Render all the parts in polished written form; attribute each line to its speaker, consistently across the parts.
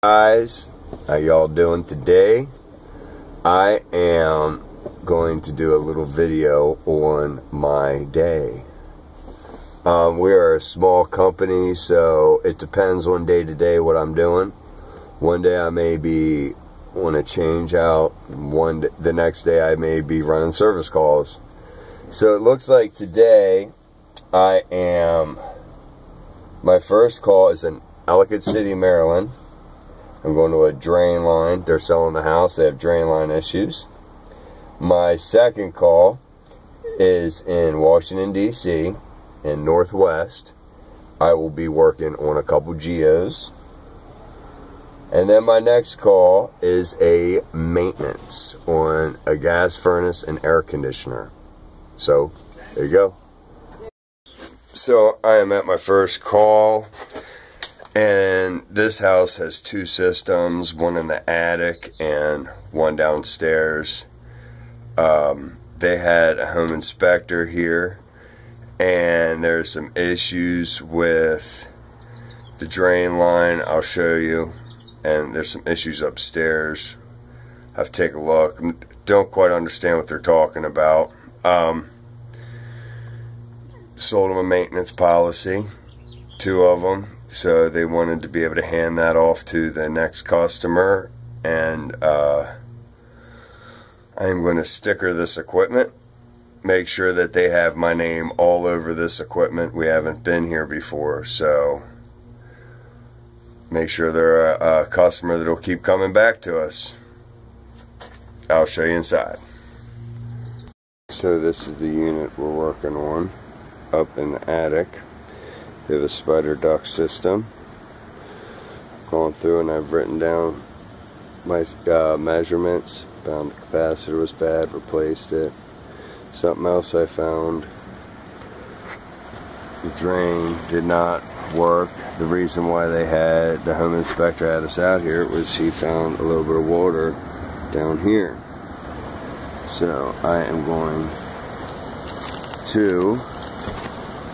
Speaker 1: Guys, how y'all doing today? I am going to do a little video on my day. We are a small company, so it depends on day to day what I'm doing. One day I may be want to change out, the next day I may be running service calls. So it looks like today my first call is in Ellicott City, Maryland. I'm going to a drain line. They're selling the house. They have drain line issues. My second call is in Washington, D.C., in Northwest. I will be working on a couple geos. And then my next call is a maintenance on a gas furnace and air conditioner. So, there you go. So, I am at my first call. And this house has two systems, one in the attic and one downstairs. They had a home inspector here, and there's some issues with the drain line. I'll show you. And there's some issues upstairs. I have to take a look. Don't quite understand what they're talking about. Sold them a maintenance policy, 2 of them. So they wanted to be able to hand that off to the next customer, and I am going to sticker this equipment, make sure that they have my name all over this equipment. We haven't been here before, so make sure they're a customer that will keep coming back to us. I'll show you inside. So this is the unit we're working on up in the attic. We have a spider duct system. Gone through and I've written down my measurements. Found the capacitor was bad, replaced it. Something else I found, the drain did not work. The reason why the home inspector had us out here was he found a little bit of water down here. So I am going to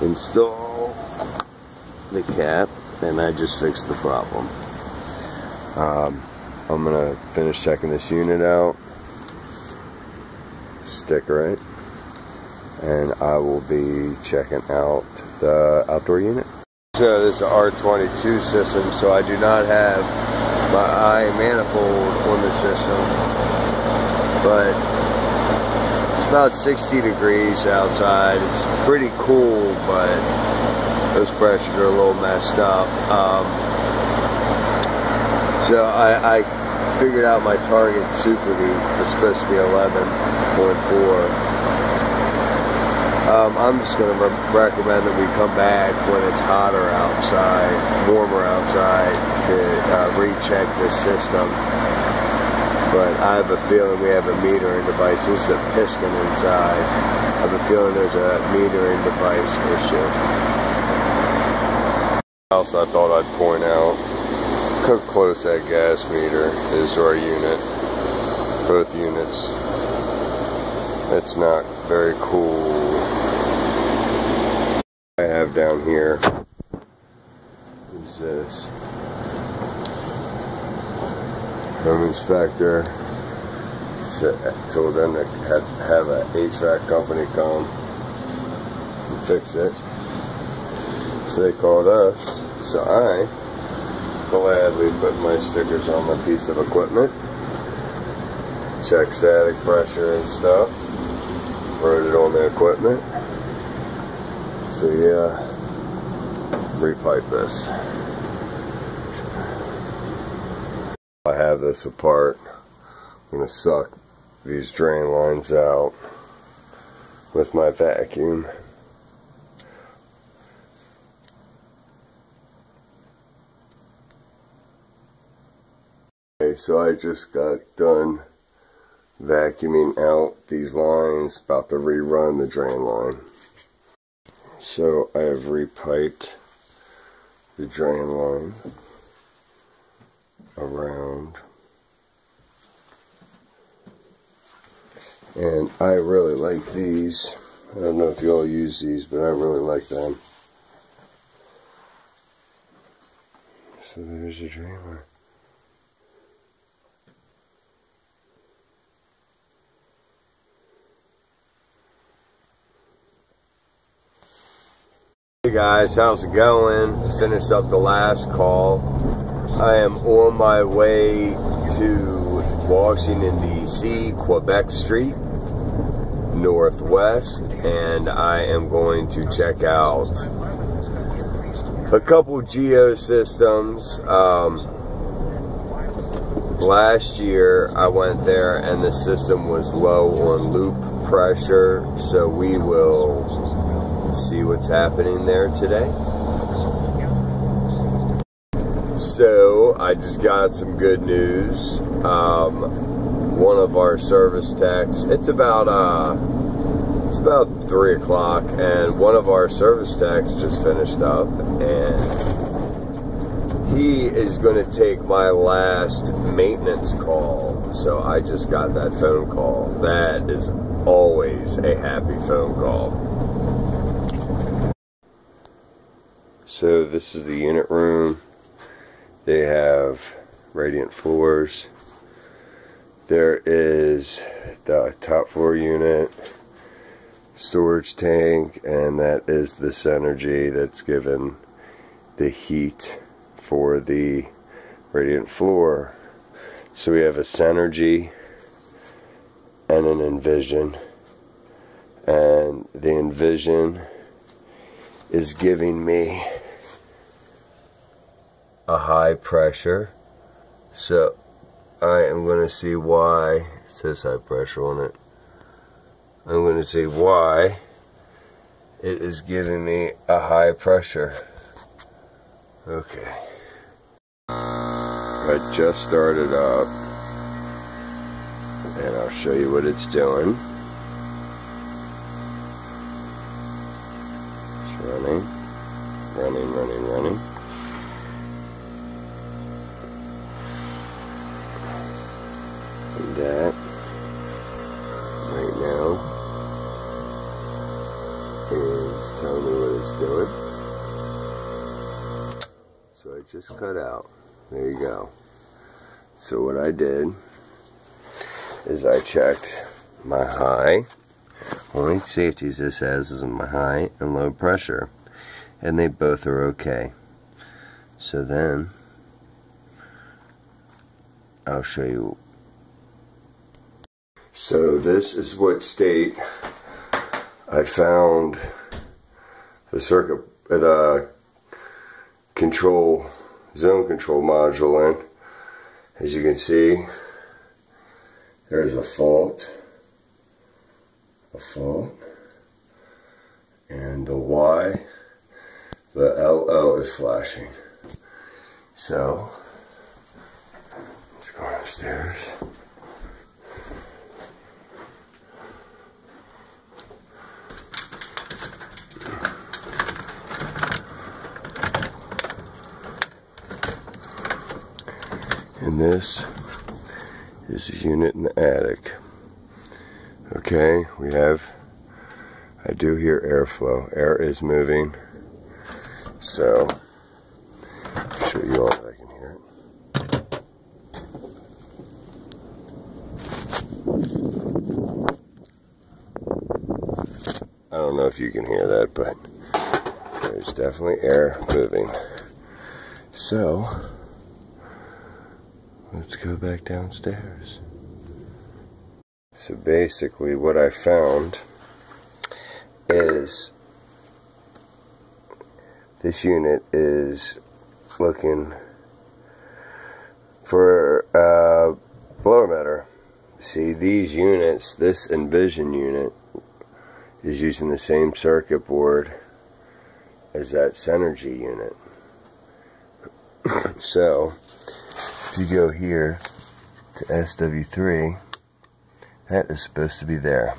Speaker 1: install the cap, and I just fixed the problem. I'm gonna finish checking this unit out, sticker it, and I will be checking out the outdoor unit. So this is an R22 system, so I do not have my I manifold on the system, but it's about 60 degrees outside. It's pretty cool, but those pressures are a little messed up. So I figured out my target superheat was supposed to be 11.4. I'm just going to recommend that we come back when it's hotter outside, warmer outside, to recheck this system. But I have a feeling we have a metering device. This is a piston inside. I have a feeling there's a metering device issue. Else I thought I'd point out, look how close that gas meter is to our unit. Both units. It's not very cool. I have down here is this home inspector. Told them to have a HVAC company come and fix it. So they called us, so I gladly put my stickers on my piece of equipment, check static pressure and stuff, wrote it on the equipment. So yeah, repipe this. I have this apart. I'm going to suck these drain lines out with my vacuum. Okay, so I just got done vacuuming out these lines, about to rerun the drain line. So I have repiped the drain line around, and I really like these. I don't know if you all use these, but I really like them. So there's a drain line. Hey guys, how's it going? Finished up the last call. I am on my way to Washington, D.C., Quebec Street, Northwest, and I am going to check out a couple geosystems. Last year I went there and the system was low on loop pressure, so we will see what's happening there today. So I just got some good news. One of our service techs, it's about 3 o'clock, and one of our service techs just finished up, and he is going to take my last maintenance call. So I just got that phone call. That is always a happy phone call. So this is the unit room. They have radiant floors. There is the top floor unit, storage tank, and that is the Synergy that's given the heat for the radiant floor. So we have a Synergy and an Envision, and the Envision is giving me a high pressure. So I am going to see why it says high pressure on it. I'm going to see why it is giving me a high pressure. Okay. I just started up, and I'll show you what it's doing. It's running. And that right now is telling me what it's doing. So I just cut out. There you go. So what I did is I checked my high. Only safeties this has is my high and low pressure, and they both are okay. So then I'll show you. So this is what state I found the circuit, the zone control module in. As you can see, there's a fault, and the Y, the LO is flashing. So let's go upstairs. And this is a unit in the attic. Okay, I do hear airflow. Air is moving. So, I'll show you all if I can hear it. I don't know if you can hear that, but there's definitely air moving. So, let's go back downstairs. So basically what I found is this unit is looking for a blower emitter. See, these units, this Envision unit is using the same circuit board as that Synergy unit. So if you go here to SW3, that is supposed to be there.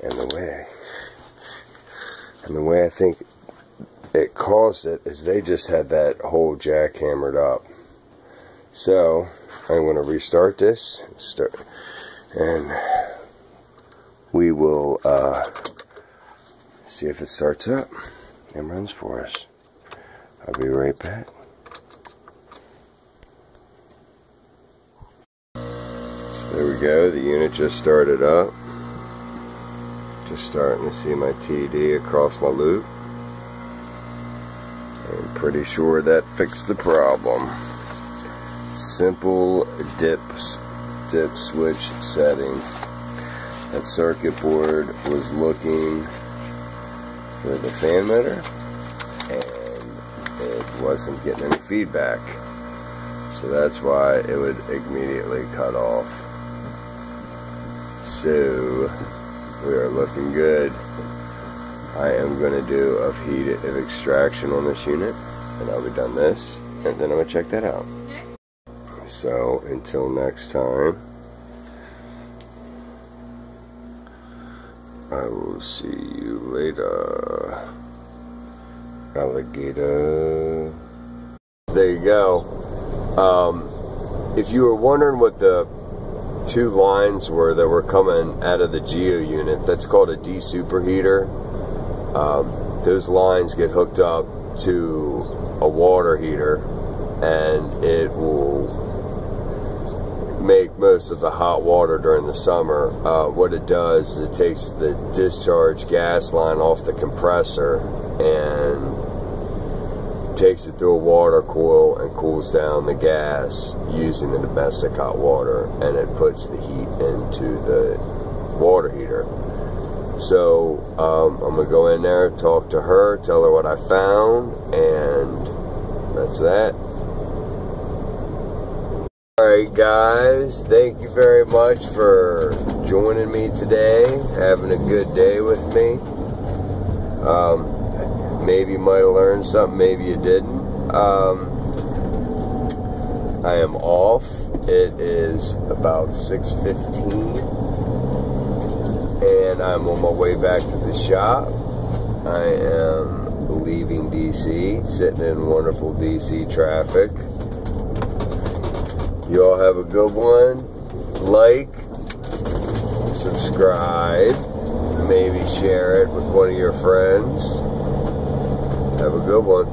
Speaker 1: And the way I think it caused it is they just had that whole jack hammered up. So I'm going to restart this and we will see if it starts up and runs for us. I'll be right back. So there we go, the unit just started up. Just starting to see my TD across my loop. pretty sure that fixed the problem. Simple dip switch setting. That circuit board was looking for the fan motor, and it wasn't getting any feedback. So that's why it would immediately cut off. So we are looking good. I am going to do a heat extraction on this unit, and I'll be done this, and then I'm going to check that out. So until next time, I will see you later, alligator. There you go. If you were wondering what the two lines were that were coming out of the Geo unit, that's called a de-superheater. Those lines get hooked up to a water heater, and it will make most of the hot water during the summer. What it does is it takes the discharge gas line off the compressor and takes it through a water coil and cools down the gas using the domestic hot water, and it puts the heat into the water heater. So I'm gonna go in there, talk to her, tell her what I found, and that's that. Alright guys, thank you very much for joining me today, having a good day with me. Maybe you might have learned something, maybe you didn't. I am off. It is about 6:15, and I'm on my way back to the shop. I am leaving DC, sitting in wonderful DC traffic. You all have a good one. Like, subscribe, maybe share it with one of your friends. Have a good one.